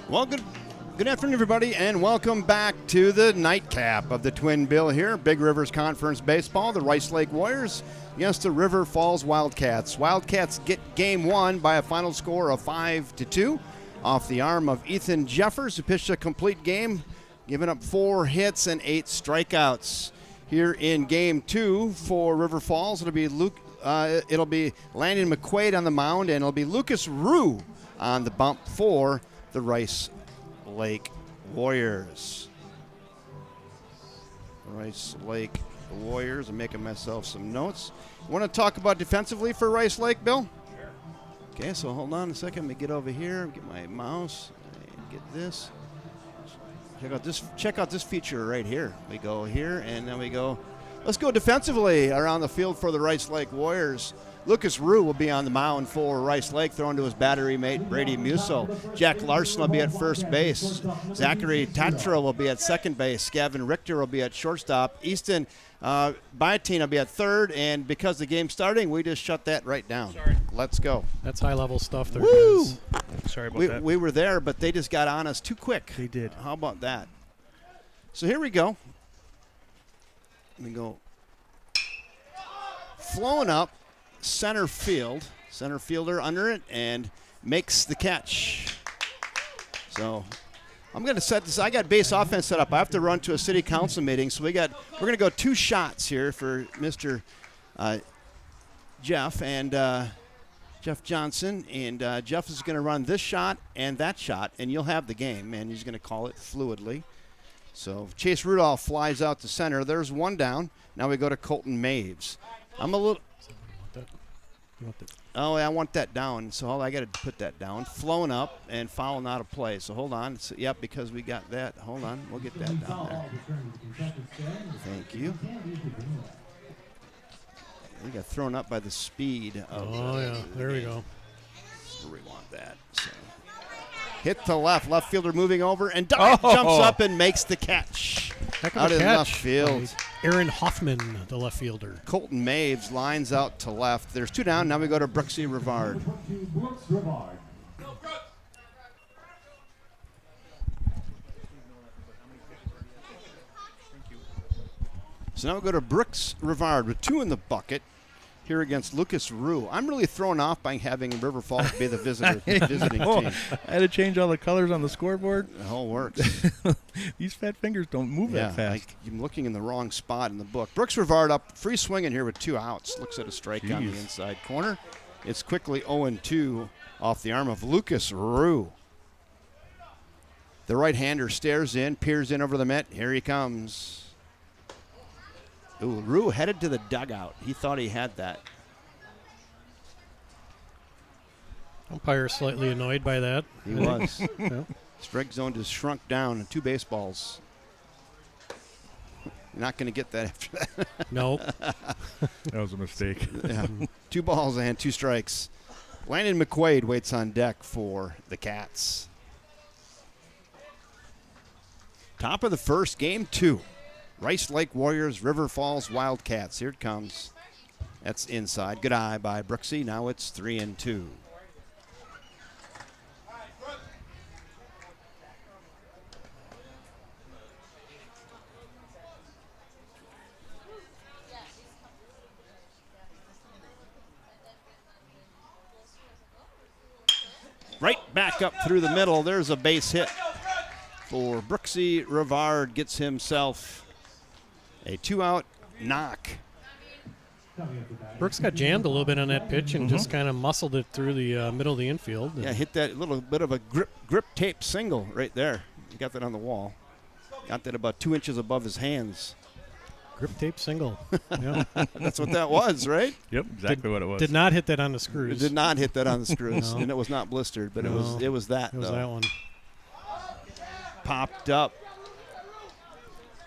Well, good afternoon, everybody, and welcome back to the nightcap of the Twin Bill here. Big Rivers Conference Baseball, the Rice Lake Warriors against the River Falls Wildcats. Wildcats get game one by a final score of 5-2 off the arm of Ethan Jeffers, who pitched a complete game, giving up 4 hits and 8 strikeouts. Here in game two for River Falls, it'll be Landon McQuaid on the mound, and it'll be Lucas Rue on the bump for the Rice Lake Warriors. Rice Lake Warriors. I'm making myself some notes. Want to talk about defensively for Rice Lake, Bill? Sure. Okay, so hold on a second. Let me get over here, get my mouse, and get this. Check out this feature right here. We go here, and then we go. Let's go defensively around the field for the Rice Lake Warriors. Lucas Rue will be on the mound for Rice Lake, throwing to his battery mate, Brady Musso. Jack Larson will be at first base. Zachary Tatra will be at second base. Gavin Richter will be at shortstop. Easton Biatine will be at third. And because the game's starting, we just shut that right down. Sorry. Let's go. That's high-level stuff there, Woo! guys. Sorry about that. We were there, but they just got on us too quick. They did. How about that? So here we go. Let me go. Flowing up. Center fielder under it, and makes the catch. So I'm going to set this. I got base offense set up. I have to run to a city council meeting, so we're going to go 2 shots here for Mr. Jeff and Jeff Johnson, and Jeff is going to run this shot and that shot, and you'll have the game, and he's going to call it fluidly. So Chase Rudolph flies out to center. There's one down. Now we go to Colton Maves. I'm a little. Oh, I want that down, so I got to put that down. Flowing up and fouling out of play. So hold on. Yep, because we got that. Hold on. We'll get that down there. Thank you. We got thrown up by the speed of There we go. Where we want that. So. Hit to left fielder moving over, and jumps up and makes the catch. Out in left field. Aaron Hoffman, the left fielder. Colton Maves lines out to left. There's 2 down. Now we go to Brooksy Rivard. So now we go to Brooks Rivard with 2 in the bucket here against Lucas Rue. I'm really thrown off by having River Falls be the visiting team. I had to change all the colors on the scoreboard. The whole works. These fat fingers don't move that fast. I'm looking in the wrong spot in the book. Brooks Rivard up, free swinging here with 2 outs. Looks at a strike on the inside corner. It's quickly 0-2 off the arm of Lucas Rue. The right-hander stares in, peers in over the mitt. Here he comes. Ooh, Rue headed to the dugout. He thought he had that. Umpire slightly annoyed by that. He was. Yeah. Strike zone just shrunk down, 2 baseballs. You're not going to get that after that. Nope. That was a mistake. Yeah. 2 balls and 2 strikes. Landon McQuaid waits on deck for the Cats. Top of the first, game 2. Rice Lake Warriors, River Falls Wildcats. Here it comes. That's inside. Good eye by Brooksy. Now it's 3-2. Right back up through the middle. There's a base hit for Brooksy. Rivard gets himself a 2-out knock. Brooks got jammed a little bit on that pitch and just kind of muscled it through the middle of the infield. Yeah, hit that little bit of a grip tape single right there. He got that on the wall. Got that about 2 inches above his hands. Grip tape single. Yeah. That's what that was, right? Yep, exactly what it was. Did not hit that on the screws. It did not hit that on the screws, No. and it was not blistered, but No. it was that. It was though. that one. Popped up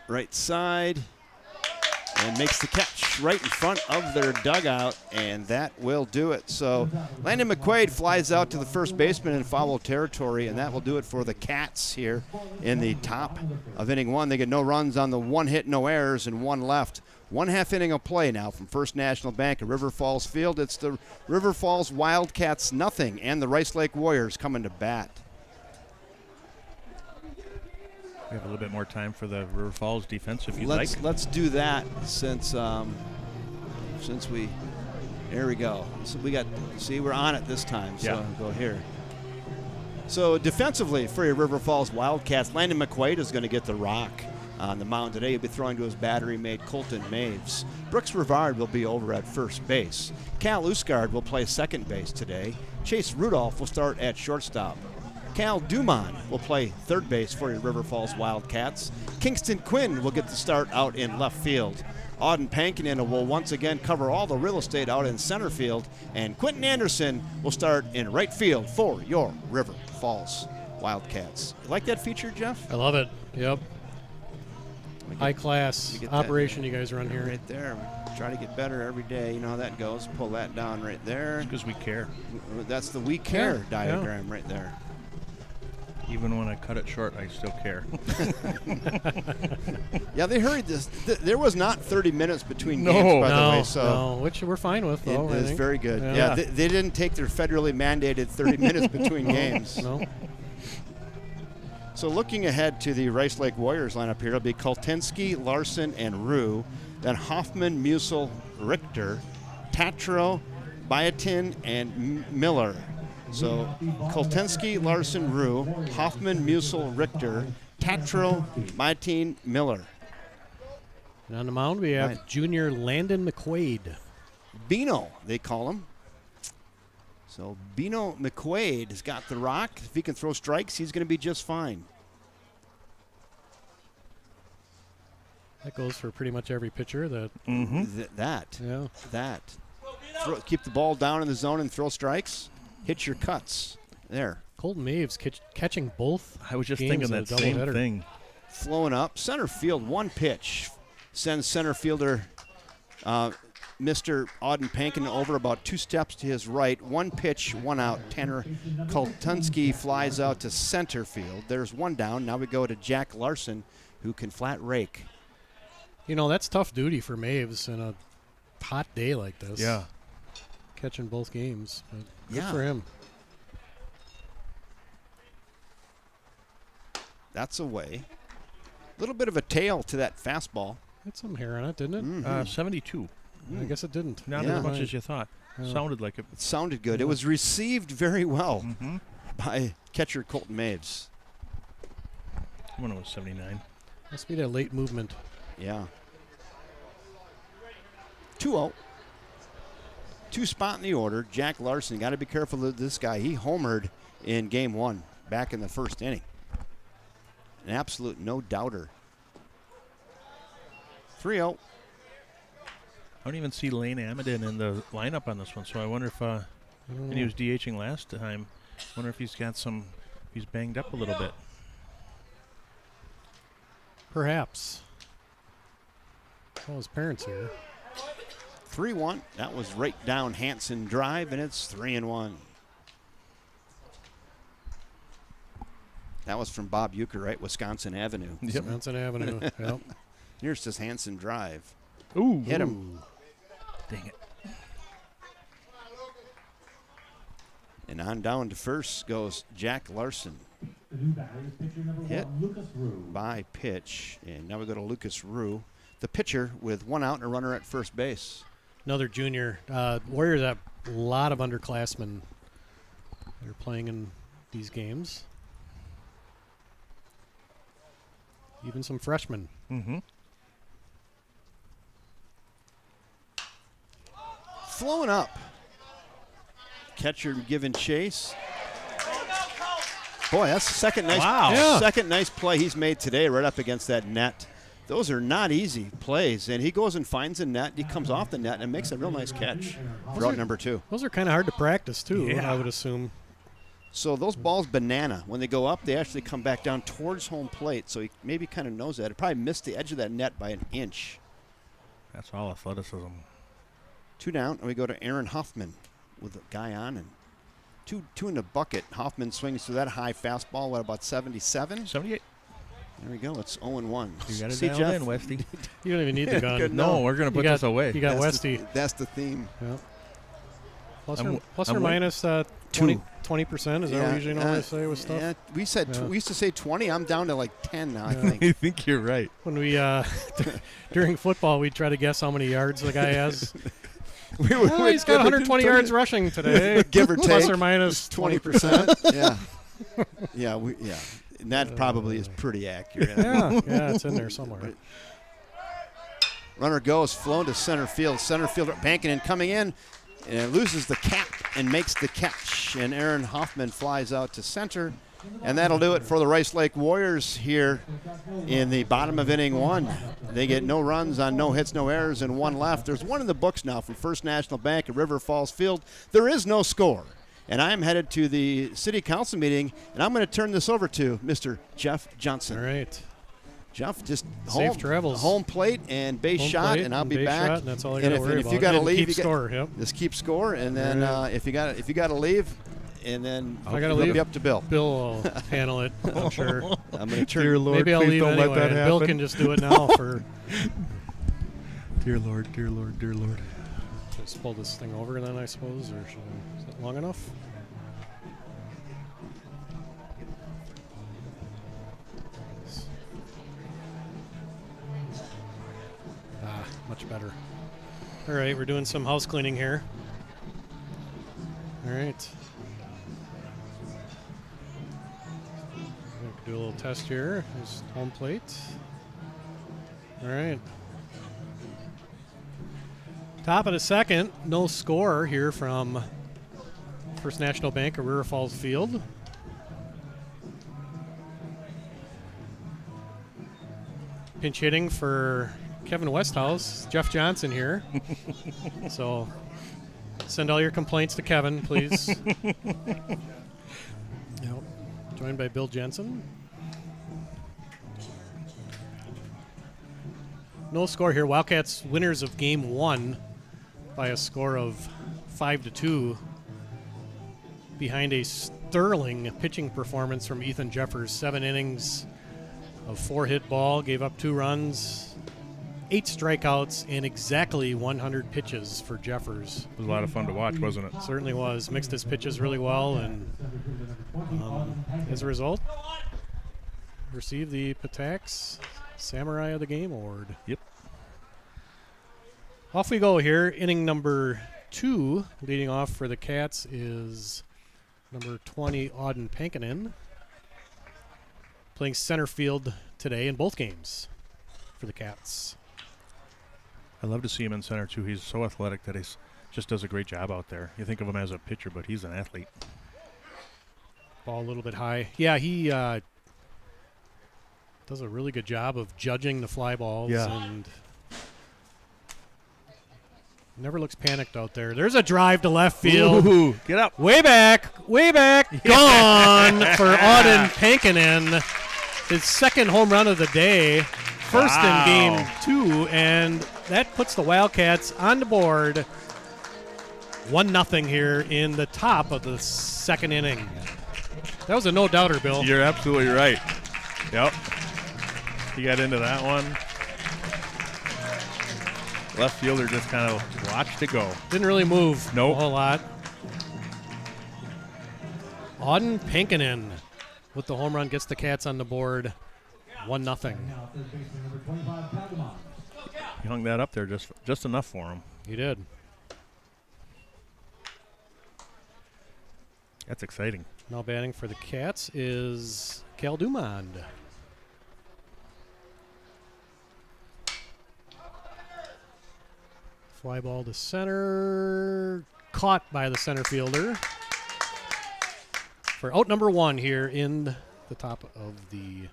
right side and makes the catch right in front of their dugout, and that will do it. So Landon McQuaid flies out to the first baseman in foul territory, and that will do it for the Cats here in the top of inning 1. They get no runs on the 1 hit, no errors, and 1 left. 1/2 inning of play now from First National Bank at River Falls Field. It's the River Falls Wildcats nothing, and the Rice Lake Warriors coming to bat. We have a little bit more time for the River Falls defense if you'd like. Let's do that since we. There we go. So we got. See, we're on it this time. So Yeah. go here. So defensively for your River Falls Wildcats, Landon McQuaid is going to get the rock on the mound today. He'll be throwing to his battery mate Colton Maves. Brooks Rivard will be over at first base. Cal Usgard will play second base today. Chase Rudolph will start at shortstop. Cal Dumont will play third base for your River Falls Wildcats. Kingston Quinn will get the start out in left field. Auden Pankinen will once again cover all the real estate out in center field. And Quentin Anderson will start in right field for your River Falls Wildcats. You like that feature, Jeff? I love it. Yep. We get- High class we get operation you guys run here. Right there. We try to get better every day. You know how that goes. Pull that down right there. Because we care. That's the we care Yeah, yeah. diagram right there. Even when I cut it short, I still care. Yeah, they hurried this. There was not 30 minutes between No. games, by the No, way. So no, which we're fine with, though. I it is think. very good. Yeah. Yeah, they didn't take their federally mandated 30 minutes between games. No. So looking ahead to the Rice Lake Warriors lineup here, it'll be Kultinsky, Larson, and Rue. Then Hoffman, Musel, Richter, Tatro, Biotin, and Miller. So Kultinsky, Larson, Rue, Hoffman, Musel, Richter, Tatro, Biotin, Miller. And on the mound, we have Right. junior Landon McQuaid. Bino, they call him. So Bino McQuaid has got the rock. If he can throw strikes, he's going to be just fine. That goes for pretty much every pitcher. That That. yeah. Keep the ball down in the zone and throw strikes. Hit your cuts. There. Colton Maves catching both. I was just games thinking in a that same doubleheader. thing. Flowing up. Center field, one pitch. Sends center fielder Mr. Auden Pankinen over about 2 steps to his right. One pitch, one out. Tanner Kultinsky flies out to center field. There's one down. Now we go to Jack Larson, who can flat rake. You know, that's tough duty for Maves in a hot day like this. Yeah. Catching both games. But good Yeah. for him. That's away. A little bit of a tail to that fastball. Had some hair on it, didn't it? 72. I guess it didn't. Not Yeah. as much as you thought. Yeah. Sounded like it. It sounded good. It was received very well Mm-hmm. by catcher Colton Maves. When it was 79. Must be that late movement. Yeah. 2-0. 2 spot in the order. Jack Larson, got to be careful of this guy. He homered in game 1 back in the first inning. An absolute no-doubter. 3-0. I don't even see Lane Amadin in the lineup on this one, so I wonder if, and he was DHing last time, wonder if he's got some, he's banged up a little bit. Perhaps. Well, his parents here. 3-1. That was right down Hanson Drive, and it's 3-1. That was from Bob Euchre, right? Wisconsin Avenue. Yep. Johnson Avenue. Yep. Here's just Hanson Drive. Ooh. Hit him. Dang it. And on down to first goes Jack Larson. Hit by pitch. And now we go to Lucas Rue, the pitcher, with 1 out and a runner at first base. Another junior. Warriors have a lot of underclassmen that are playing in these games. Even some freshmen. Mm-hmm. Flowing up. Catcher giving chase. Boy, that's the second nice, Wow. Yeah. second nice play he's made today right up against that net. Those are not easy plays. And he goes and finds a net. He comes off the net and makes a real nice catch for out number 2. Those are kind of hard to practice, too, Yeah. I would assume. So those balls banana. When they go up, they actually come back down towards home plate. So he maybe kind of knows that. It probably missed the edge of that net by an inch. That's all athleticism. 2 down, and we go to Aaron Huffman with the guy on, and two in the bucket. Hoffman swings to that high fastball. What about 77? 78. There we go. It's 0-1. You got it See, dialed Jeff? in, Westy. You don't even need the gun. Good. No, we're going to put this away. You got That's Westy. That's the theme. Yep. Plus I'm or waiting. minus 20%? Is that what we usually normally say with stuff? Yeah, we used to say 20. I'm down to like 10 now, I think. I think you're right. When we during football, we'd try to guess how many yards the guy has. He's got 120 yards rushing today, give or take, plus or minus 20%. Yeah, and that probably is pretty accurate. Yeah, it's in there somewhere. Runner goes, flown to center field. Center fielder banking and coming in, and loses the cap and makes the catch. And Aaron Hoffman flies out to center, and that'll do it for the Rice Lake Warriors here in the bottom of inning 1. They get no runs on no hits, no errors, and 1 left. There's 1 in the books now from First National Bank at River Falls Field. There is no score. And I'm headed to the city council meeting, and I'm going to turn this over to Mr. Jeff Johnson. All right. Jeff, just safe travels. Home plate and base shot, and I'll be back. And that's all you got to worry about. If you got to leave, keep score. Just keep score, and then if you got to leave, and then it'll be up to Bill. Bill will handle it, I'm sure. I'm going to turn. Dear Lord, maybe I'll leave don't anyway. let that happen. Bill can just do it now for. Dear Lord, dear Lord, dear Lord. Just pull this thing over then, I suppose, or is that long enough? Much better. All right, we're doing some house cleaning here. All right. Do a little test here. Here's home plate. All right. Top of the second, no score here from First National Bank of River Falls Field. Pinch hitting for Kevin Westhouse, Jeff Johnson here. So send all your complaints to Kevin, please. Yep. Joined by Bill Jensen. No score here. Wildcats winners of game 1 by a score of 5-2 behind a sterling pitching performance from Ethan Jeffers. 7 innings of 4-hit ball, gave up 2 runs, 8 strikeouts, and exactly 100 pitches for Jeffers. It was a lot of fun to watch, wasn't it? Certainly was. Mixed his pitches really well, and as a result, received the Patax Samurai of the Game Award. Yep. Off we go here. Inning number 2, leading off for the Cats is number 20, Auden Pankinen, playing center field today in both games for the Cats. I love to see him in center, too. He's so athletic that he just does a great job out there. You think of him as a pitcher, but he's an athlete. Ball a little bit high. Yeah, he does a really good job of judging the fly balls. Yeah. And never looks panicked out there. There's a drive to left field. Ooh, get up. Way back. Gone for Auden Pankinen. His second home run of the day. First in game 2, and that puts the Wildcats on the board 1-0 here in the top of the second inning. That was a no-doubter, Bill. You're absolutely right. Yep. He got into that one. Left fielder just kind of watched it go. Didn't really move Nope. a whole lot. Auden Pankinen with the home run gets the Cats on the board 1-0. He hung that up there just enough for him. He did. That's exciting. Now batting for the Cats is Cal Dumond. Fly ball to center. Caught by the center fielder. For out number 1 here in the top of the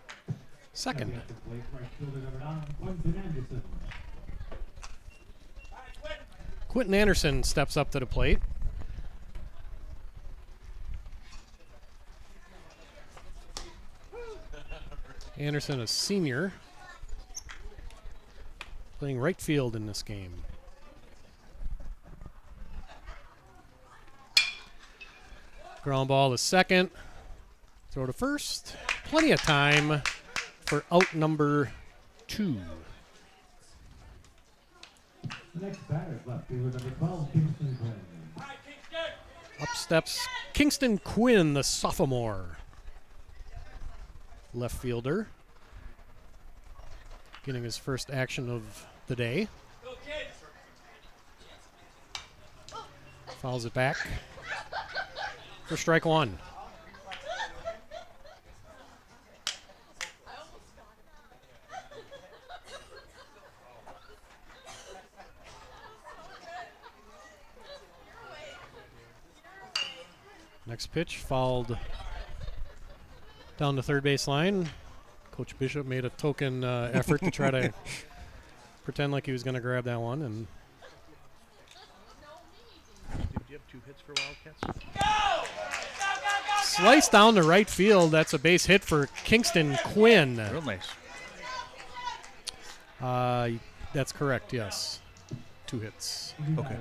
second. Quentin Anderson steps up to the plate. Anderson, a senior, playing right field in this game. Ground ball to second. Throw to first. Plenty of time for out number 2. The next batter is left fielder number 12, Kingston Quinn. Up steps Kingston Quinn, the sophomore. Left fielder. Getting his first action of the day. Fouls it back for strike one. Next pitch fouled down the third base line. Coach Bishop made a token effort to try to pretend like he was going to grab that one. And Do you have 2 hits for Wildcats? slice down to right field. That's a base hit for Kingston Quinn. Real nice. That's correct, yes. 2 hits. Okay.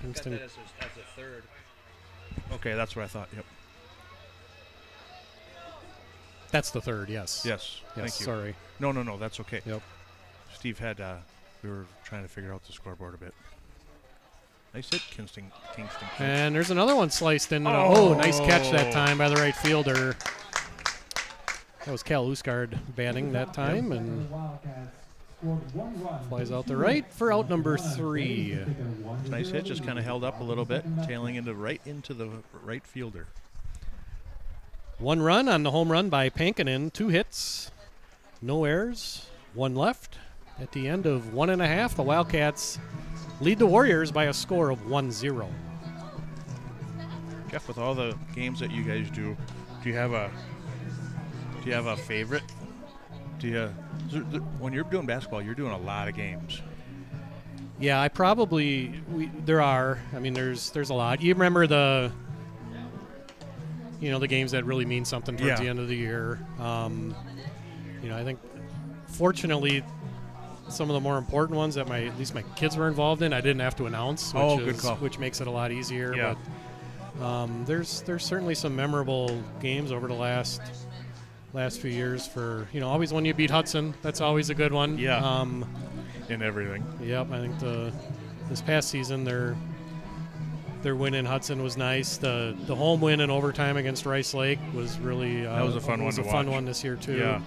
Kingston. As a third. Okay, that's what I thought. Yep. That's the third, yes. Yes. Yes, Thank you. sorry. No, that's okay. Yep. Steve had, we were trying to figure out the scoreboard a bit. Nice hit, Kingston. And there's another one sliced in. Nice catch that time by the right fielder. That was Cal Usgard batting that time, and flies out the right for out number 3. Nice hit, just kind of held up a little bit, tailing into the right fielder. 1 run on the home run by Pankinen. 2 hits, no errors, 1 left. At the end of 1.5, the Wildcats lead the Warriors by a score of 1-0. Jeff, with all the games that you guys do you have a favorite? When you're doing basketball, you're doing a lot of games. Yeah, there are. I mean, there's a lot. You remember the games that really mean something towards the end of the year. I think fortunately some of the more important ones that at least my kids were involved in, I didn't have to announce, good call. Which makes it a lot easier. Yeah. But there's certainly some memorable games over the last few years for, always when you beat Hudson, that's always a good one. Yeah. In everything. Yep, I think this past season their win in Hudson was nice. The home win in overtime against Rice Lake was really that was a fun one to watch. fun one this year too. Yeah.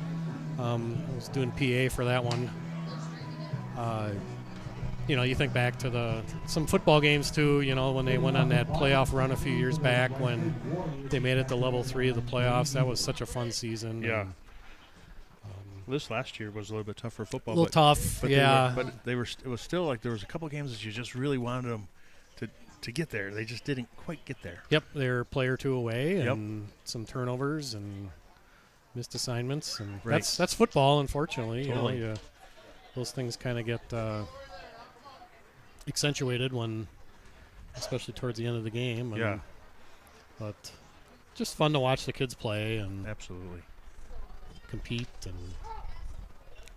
I was doing PA for that one. You think back to some football games too, when they went on that playoff run a few years back when they made it to level 3 of the playoffs. That was such a fun season. Yeah. And, this last year was a little bit tough for football. A little tough, yeah. It was still like there was a couple games that you just really wanted them to get there. They just didn't quite get there. Yep, they're a play or 2 away, and some turnovers and missed assignments, and Right. that's football. Unfortunately, Totally. Those things kind of get accentuated especially towards the end of the game. Yeah. But just fun to watch the kids play and Absolutely. compete. And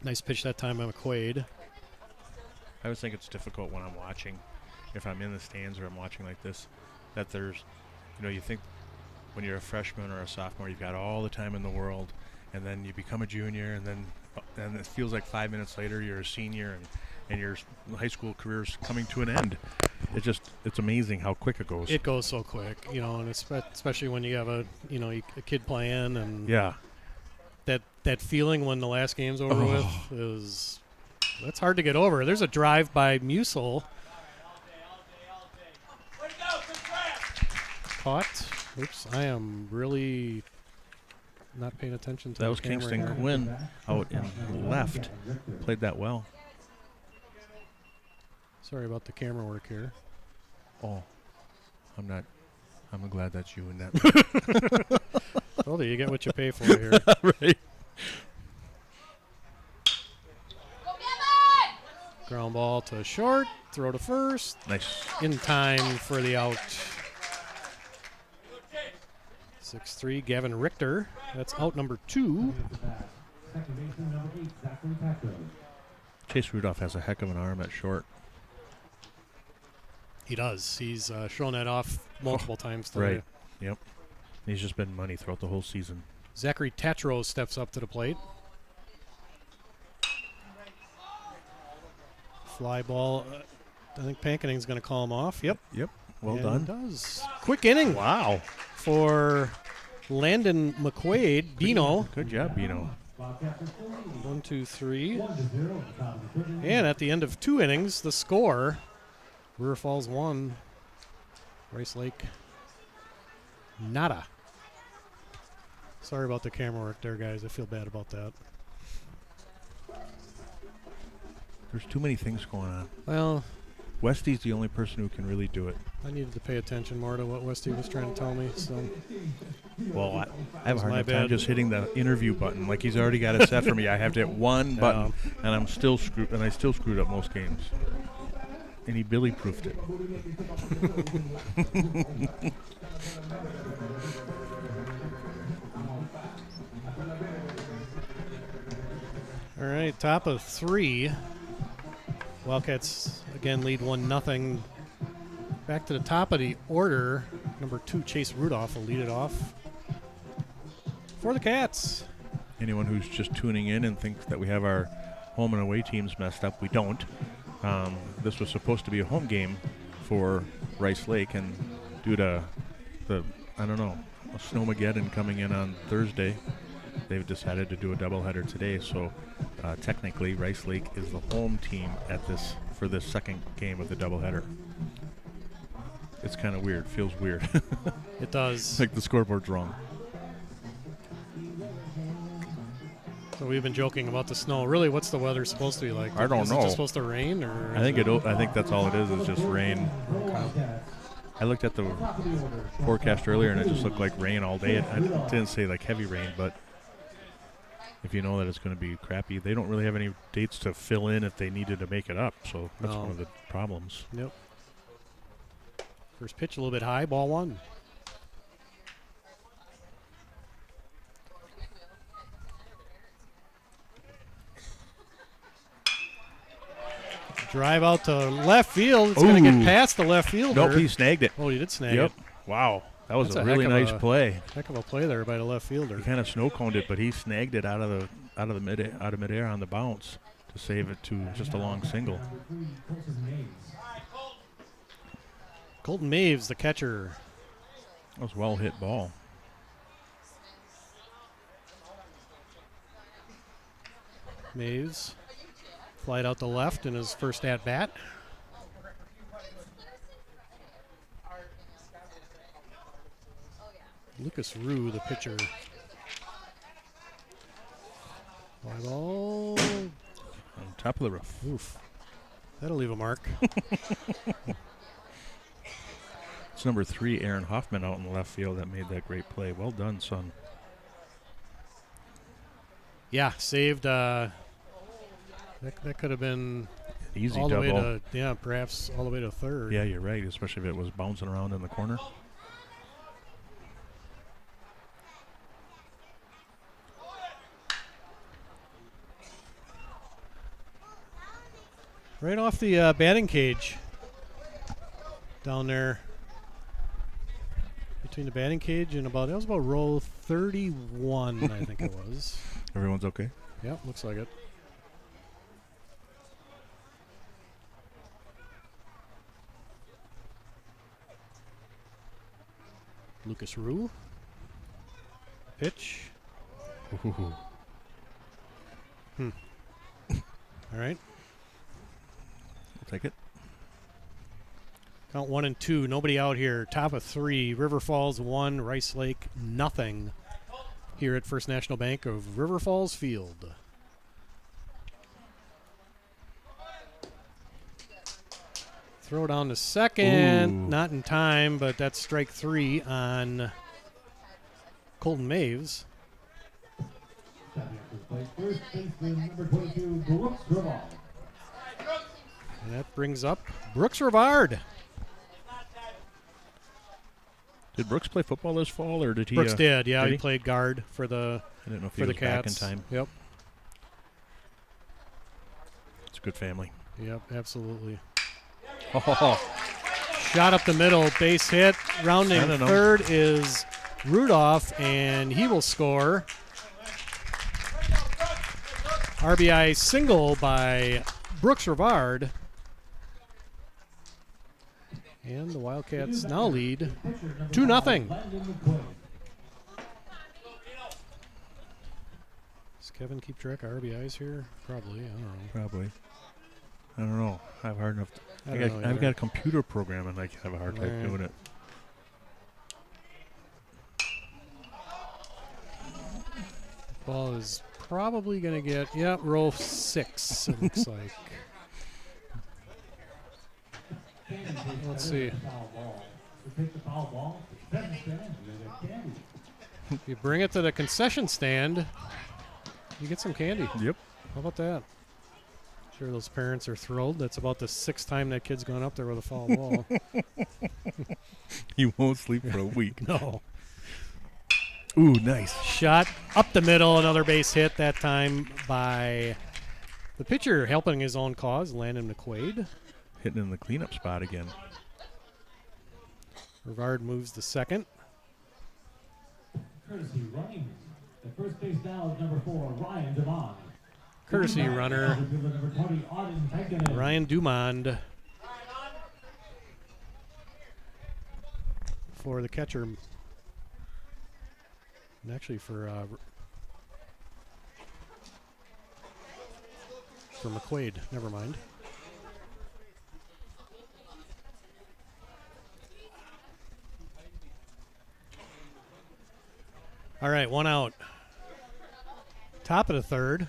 nice pitch that time by McQuaid. I always think it's difficult when I'm watching, if I'm in the stands or I'm watching like this, that there's, you think when you're a freshman or a sophomore, you've got all the time in the world, and then you become a junior, and then it feels like 5 minutes later you're a senior, and your high school career's coming to an end. It's amazing how quick it goes. It goes so quick, and especially when you have a kid playing, and Yeah. that feeling when the last game's over with that's hard to get over. There's a drive by Musil. Caught. Oops, I am really not paying attention to That the was camera Kingston here. Quinn out in left. Played that well. Sorry about the camera work here. Oh, I'm glad that's you in that. Told you get what you pay for here. Right. Ground ball to short, throw to first, Nice. in time for the out. 6'3", Gavin Richter. That's out number 2. Chase Rudolph has a heck of an arm at short. He does. He's shown that off multiple times today. Right. Yep. He's just been money throughout the whole season. Zachary Tatro steps up to the plate. Fly ball. I think Pankening's going to call him off. Yep. Well And done. Does. Quick inning. Wow. For Landon McQuaid. Bino. Good job, Bino. 1, 2, 3. And at the end of 2 innings, the score, River Falls 1, Rice Lake nada. Sorry about the camera work there, guys. I feel bad about that. There's too many things going on. Well, Westy's the only person who can really do it. I needed to pay attention more to what Westy was trying to tell me. So Well, I have a hard my enough time bad. just hitting the interview button. Like he's already got it set for me. I have to hit one button, and I'm still screwed. And I still screwed up most games. And he Billy proofed it. all right, top of 3. Wildcats again lead 1-0. Back to the top of the order. Number 2, Chase Rudolph will lead it off for the Cats. Anyone who's just tuning in and thinks that we have our home and away teams messed up, we don't. This was supposed to be a home game for Rice Lake, and due to the, a snowmageddon coming in on Thursday, they've decided to do a doubleheader today. So technically, Rice Lake is the home team for this second game of the doubleheader. It's kind of weird. Feels weird. It does. Like the scoreboard's wrong. So we've been joking about the snow. Really, what's the weather supposed to be like? I don't Is know. it just supposed to rain, or? I think that's all it is just rain. I looked at the forecast earlier, and it just looked like rain all day. It didn't say like heavy rain, but if you know that it's going to be crappy, they don't really have any dates to fill in if they needed to make it up. So that's No. one of the problems. Yep. First pitch a little bit high, ball 1. Drive out to left field. It's going to get past the left fielder. Nope, he snagged it. Oh, he did snag Yep. it. Wow, that was That's a a really heck of nice a- play. Heck of a play there by the left fielder. He kind of snow coned it, but he snagged it out of midair on the bounce to save it to just a long single. Colton Maves, the catcher. That was a well hit ball. Maves flied out to left in his first at bat. Lucas Rue, the pitcher. Fly ball. On top of the roof. Oof. That'll leave a mark. It's number 3, Aaron Hoffman, out in the left field that made that great play. Well done, son. Yeah, saved. That could have been Easy all the double. way to, perhaps all the way to third. Yeah, you're right, especially if it was bouncing around in the corner. Right off the batting cage. Down there. Between the batting cage and that was about row 31, I think it was. Everyone's okay? Yep, looks like it. Lucas Rue. Pitch. Ooh. All right. I'll take it. Count 1 and 2. Nobody out here. Top of 3. River Falls 1. Rice Lake nothing. Here at First National Bank of River Falls Field. Throw down to second. Ooh. Not in time, but that's strike 3 on Colton Maves. And that brings up Brooks Rivard. Did Brooks play football this fall, or did he? Brooks did, yeah. did He he? played guard for the I didn't know if he for the was back in Cats. time. Yep, It's a good family. yep, absolutely. Oh, Shot up the middle, base hit. Rounding I don't know. third is Rudolph, and he will score. RBI single by Brooks Rivard And the Wildcats now lead 2-0. Does Kevin keep track of RBIs here? Probably. I don't know. Probably. I don't know. I have hard enough. I've got a computer program and I have a hard time doing it. Ball is probably going to get, row 6, it looks like. Let's see. If you bring it to the concession stand, you get some candy. Yep. How about that? Sure, those parents are thrilled. That's about the 6th time that kid's gone up there with a foul ball. He won't sleep for a week. No. Ooh, nice. Shot up the middle, another base hit, that time by the pitcher helping his own cause, Landon McQuaid. Hitting in the cleanup spot again. Rivard moves to second. Courtesy running. The first base now is number 4, Ryan Dumond. Courtesy runner, Ryan Dumond. For the catcher. And actually for McQuaid, never mind. All right, 1 out. Top of the 3rd.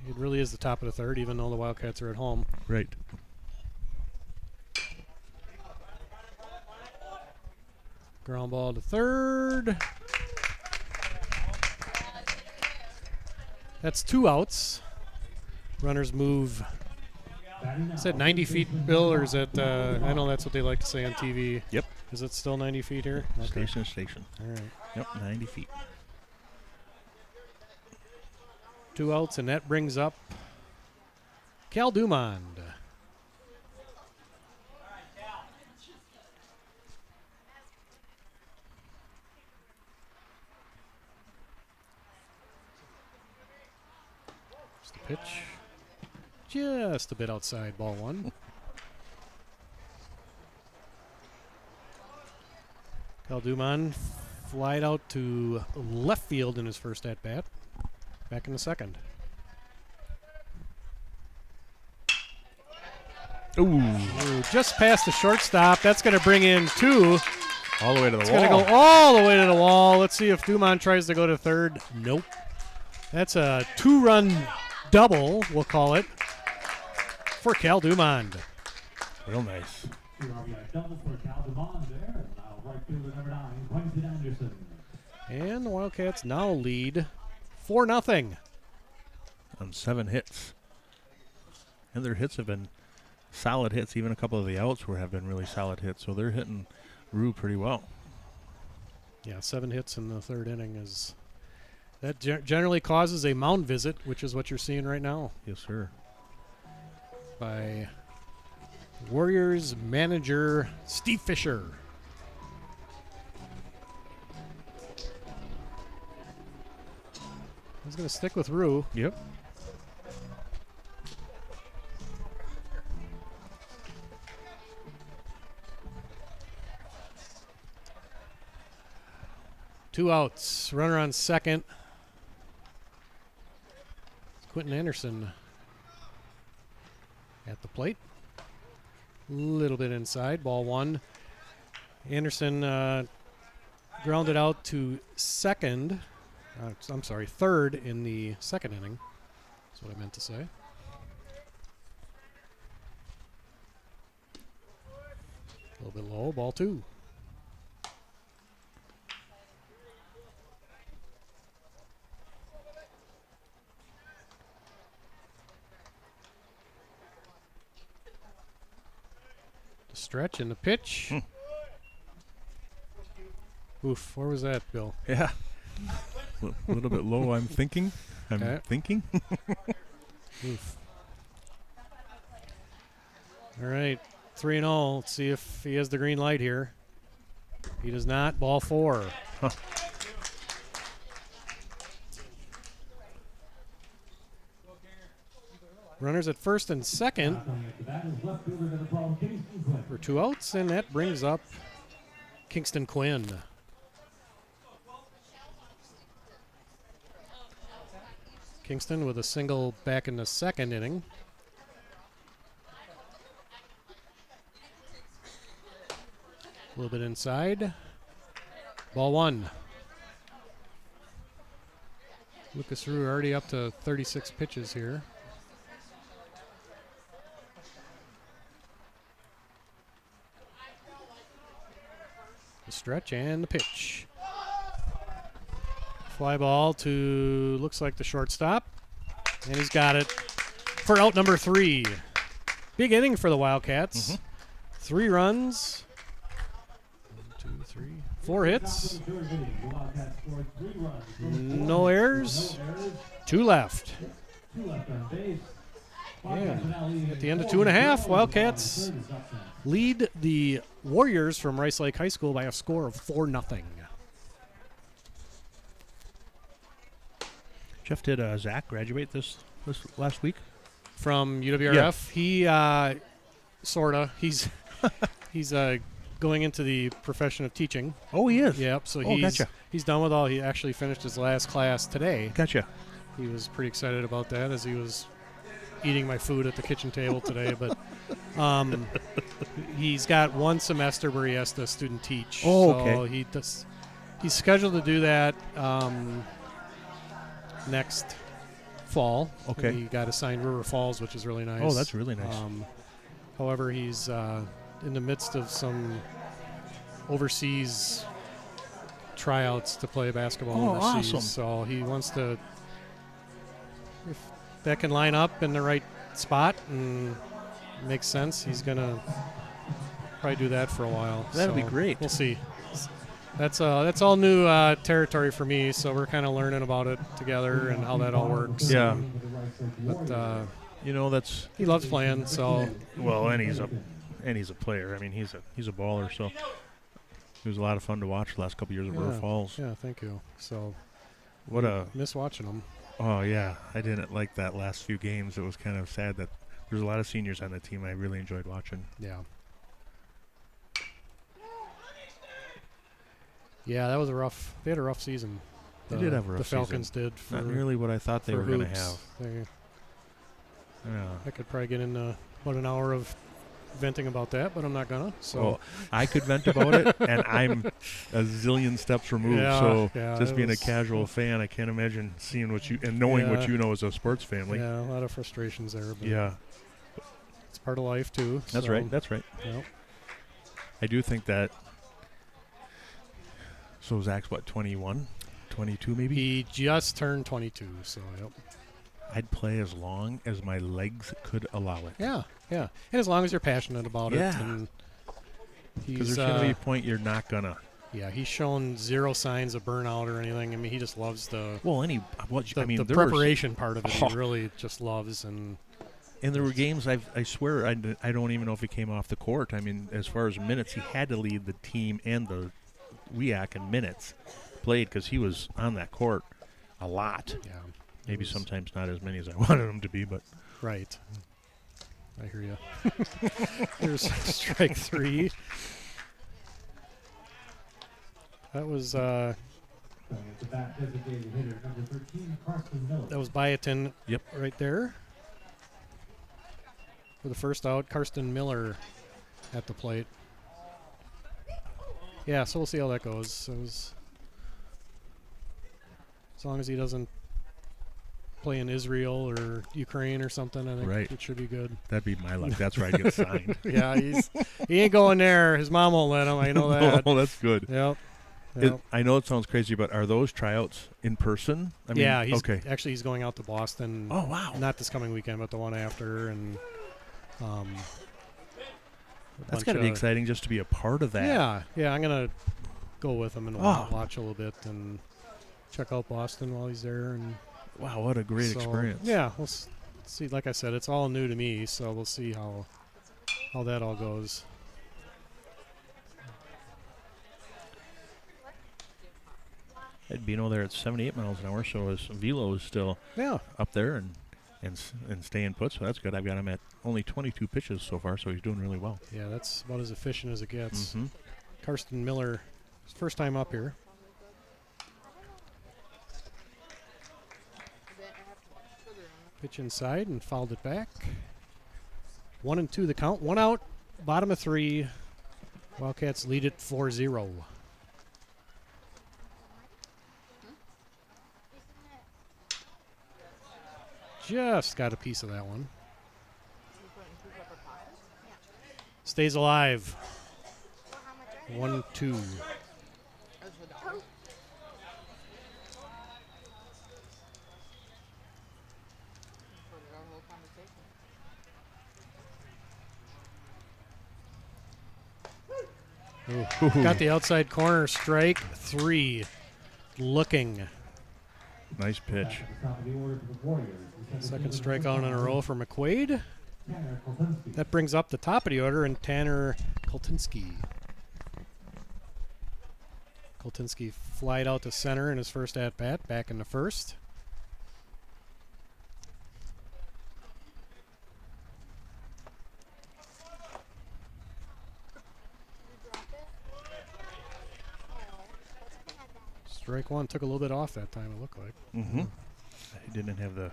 It really is the top of the 3rd, even though the Wildcats are at home. Right. Ground ball to 3rd. That's 2 outs. Runners move. Is that 90 feet, Bill, or is that, I know that's what they like to say on TV. Yep. Is it still 90 feet here? Okay. Station to station. All right. Yep, 90 feet. 2 outs, and that brings up Cal Dumond. Just a pitch. Just a bit outside, ball 1. Cal Dumond flied out to left field in his first at-bat. Back in the 2nd. Ooh, just past the shortstop. That's going to bring in 2. All the way to the It's wall. going to go all the way to the wall. Let's see if Dumond tries to go to 3rd. Nope. That's a 2-run double, we'll call it, for Cal Dumond. Real nice. Double for Cal Dumond there. Now right fielder number 9, Quentin Anderson. And the Wildcats now lead 4-0. On 7 hits. And their hits have been solid hits. Even a couple of the outs have been really solid hits. So they're hitting Rue pretty well. Yeah, 7 hits in the 3rd inning is that generally causes a mound visit, which is what you're seeing right now Yes, sir. by Warriors manager Steve Fisher. He's going to stick with Rue. Yep. Two outs. Runner on second. Quentin Anderson at the plate. Little bit inside. Ball 1. Anderson grounded out to second. I'm sorry, 3rd in the 2nd inning. That's what I meant to say. A little bit low. Ball 2. The stretch and the pitch. Oof, where was that, Bill? Yeah. A little bit low, I'm thinking. Okay. Oof. All right, 3-0. Let's see if he has the green light here. He does not. Ball 4. Huh. Runners at first and second Coming at the bat is left fielder number 12, Kingston Quinn. for 2 outs, and that brings up Kingston Quinn. Kingston with a single back in the second inning. A little bit inside. Ball 1. Lucas Rue already up to 36 pitches here. The stretch and the pitch. Fly ball to, looks like the shortstop. And he's got it for out number 3. Big inning for the Wildcats. 3 runs. 1, 2, 3, 4 hits. No errors. 2 left. And at the end of 2.5, Wildcats lead the Warriors from Rice Lake High School by a score of 4-0. Jeff, did Zach graduate this last week? From UWRF, he sorta. He's going into the profession of teaching. Oh, he is. Yep. So gotcha. he's done with all. He actually finished his last class today. Gotcha. He was pretty excited about that as he was eating my food at the kitchen table today. But he's got 1 semester where he has to student teach. Oh, so okay. He's scheduled to do that next fall. Okay. He got assigned River Falls, which is really nice. Oh, that's really nice. However, he's in the midst of some overseas tryouts to play basketball overseas. Awesome. So he wants to, if that can line up in the right spot and makes sense, he's going to probably do that for a while. That'll be So great. We'll see. That's all new territory for me, so we're kind of learning about it together and how that all works. Yeah. But That's he loves playing, so well, and he's a player. I mean, he's a baller. So it was a lot of fun to watch the last couple years of River Falls. Yeah, thank you. So What a miss watching him. Oh yeah, I didn't like that last few games. It was kind of sad that there's a lot of seniors on the team I really enjoyed watching. Yeah. Yeah, that was they had a rough season. They did have a rough The Falcons season. did. For, Not nearly what I thought they for were going to hoops. have. Yeah. I could probably get into about an hour of venting about that, but I'm not gonna. So Well, I could vent about it, and I'm a zillion steps removed. Yeah, so yeah, just it being a was- casual fan, I can't imagine seeing what you and knowing what Yeah. you know as a sports family. yeah, a lot of frustrations there. But Yeah, it's part of life too. that's so, right. That's right. Yep. I do think that. So Zach's what, 21, 22 maybe? He just turned 22, so yep. I'd play as long as my legs could allow it. Yeah, yeah. And as long as you're passionate about Yeah. it, and Because he's there's going to be a point you're not gonna. yeah, he's shown 0 signs of burnout or anything. I mean, he just loves the the there were preparation part of it. Oh. He really just loves, and And there were games I swear I don't even know if he came off the court. I mean, as far as minutes, he had to lead the team and the WIAC in minutes played because he was on that court a lot. yeah, Maybe sometimes not as many as I wanted him to be, but right. I hear you. Here's strike 3. That was The bat designated hitter number 13, Karsten Miller. that was Biotin. Yep. Right there. For the first out, Karsten Miller at the plate. Yeah, so we'll see how that goes. As long as he doesn't play in Israel or Ukraine or something, I think Right. it should be good. that'd be my luck. That's where I'd get signed. Yeah, he ain't going there. His mom won't let him. I know that. Oh, that's good. Yep. Yep. I know it sounds crazy, but are those tryouts in person? I mean, Yeah, he's okay. actually he's going out to Boston. Oh, wow. Not this coming weekend, but the one after, and a That's bunch got to be of- exciting just to be a part of that. Yeah, I'm gonna go with him and Oh. watch a little bit and check out Boston while he's there. And Wow, what a great so, experience. Yeah, we'll see. Like I said, it's all new to me, so we'll see how that all goes. Ed Bino there at 78 miles an hour, so his velo is still Yeah, up there, and staying put, so that's good. I've got him at only 22 pitches so far, so he's doing really well. Yeah, that's about as efficient as it gets. Mm-hmm. Karsten Miller, his first time up here. Pitch inside and fouled it back. 1-2 the count. 1 out, bottom of 3. Wildcats lead it 4-0. Just got a piece of that one. Stays alive. 1-2. Got the outside corner, strike 3. Looking. Nice pitch. At the top of the order for the Warriors. Second strikeout in a row for McQuaid. Tanner Koltinski. That brings up the top of the order and Tanner Koltinski. Koltinski flied out to center in his first at-bat, back in the first. Strike 1 took a little bit off that time, it looked like. Mm-hmm. I didn't have the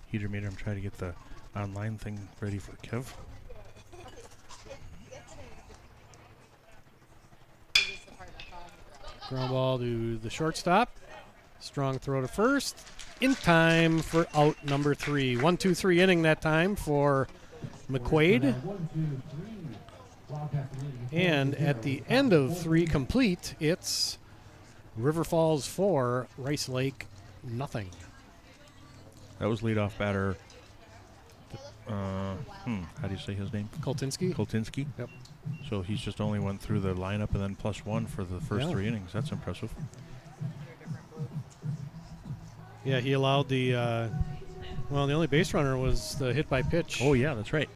heater meter. I'm trying to get the online thing ready for Kev. Ground ball to the shortstop. Strong throw to first. In time for out number 3. 1-2-3 inning that time for McQuaid. 1, 2, 3. Wildcats leading And at the end of 3 complete, it's River Falls 4, Rice Lake nothing. That was leadoff batter. How do you say his name? Koltinski. Koltinski. Yep. So he's just only went through the lineup and then +1 for the first Yeah. 3 innings. That's impressive. Yeah, he allowed the the only base runner was the hit by pitch. Oh yeah, that's right.